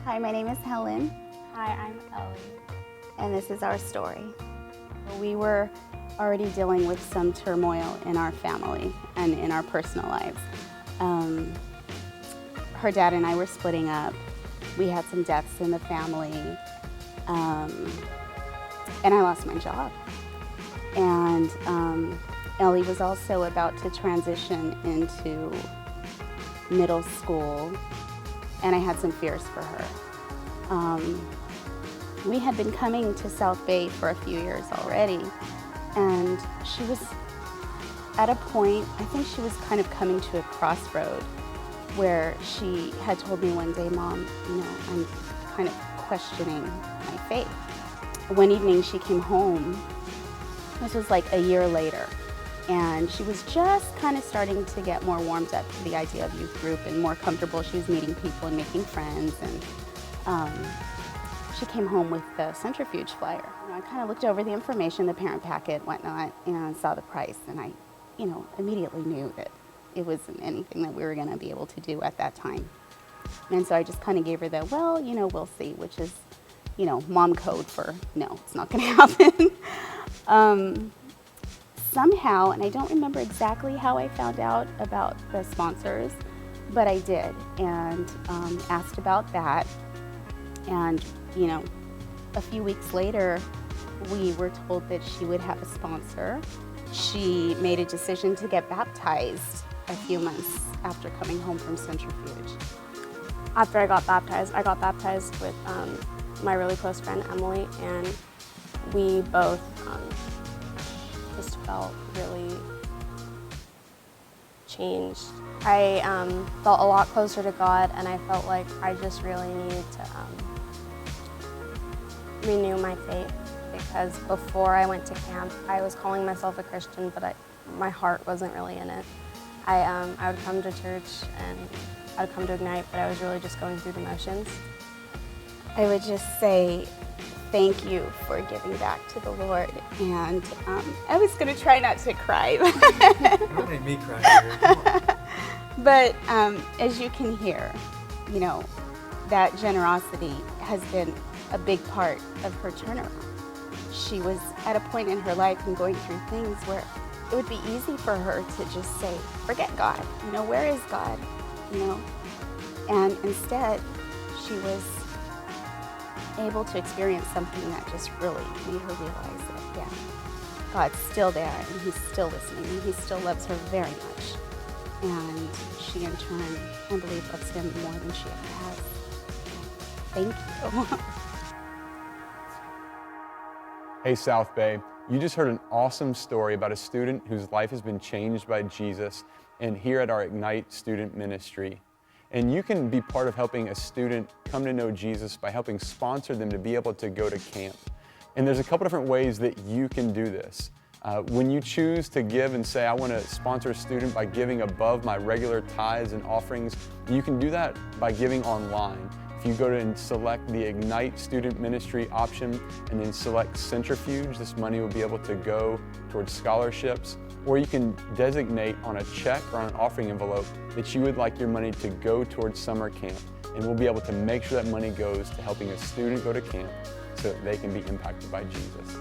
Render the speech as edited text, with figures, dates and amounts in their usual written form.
Hi, my name is Helyne. Hi, I'm Elly. And this is our story. We were already dealing with some turmoil in our family and in our personal lives. Her dad and I were splitting up. We had some deaths in the family. And I lost my job. And Elly was also about to transition into middle school, and I had some fears for her. We had been coming to South Bay for a few years already, and she was at a point, I think she was kind of coming to a crossroad where she had told me one day, Mom, I'm kind of questioning my faith. One evening she came home, this was like a year later, and she was just kind of starting to get more warmed up to the idea of youth group and more comfortable. She was meeting people and making friends, and she came home with the centrifuge flyer. I kind of looked over the information, the parent packet, whatnot, and saw the price, and I, immediately knew that it wasn't anything that we were going to be able to do at that time. And so I just kind of gave her the, we'll see, which is, mom code for no, it's not going to happen. Somehow, and I don't remember exactly how I found out about the sponsors, but I did, and asked about that. And, a few weeks later, we were told that she would have a sponsor. She made a decision to get baptized a few months after coming home from centrifuge. After I got baptized with my really close friend, Emily, and we both just felt really changed. I felt a lot closer to God, and I felt like I just really needed to renew my faith, because before I went to camp, I was calling myself a Christian, but my heart wasn't really in it. I would come to church and I would come to Ignite, but I was really just going through the motions. I would just say thank you for giving back to the Lord, and I was going to try not to cry. Don't make me cry here. Come on. But as you can hear, that generosity has been a big part of her turnaround. She was at a point in her life and going through things where it would be easy for her to just say, forget God, where is God, And instead, she was able to experience something that just really made her realize that, yeah, God's still there, and He's still listening, and He still loves her very much. And she, in turn, I believe, loves Him more than she ever has. Thank you. Hey South Bay, you just heard an awesome story about a student whose life has been changed by Jesus, and here at our Ignite student ministry. And you can be part of helping a student come to know Jesus by helping sponsor them to be able to go to camp. And there's a couple different ways that you can do this. When you choose to give and say, I want to sponsor a student by giving above my regular tithes and offerings, you can do that by giving online. If you go to and select the Ignite Student Ministry option and then select Centrifuge, this money will be able to go towards scholarships. Or you can designate on a check or on an offering envelope that you would like your money to go towards summer camp. And we'll be able to make sure that money goes to helping a student go to camp so that they can be impacted by Jesus.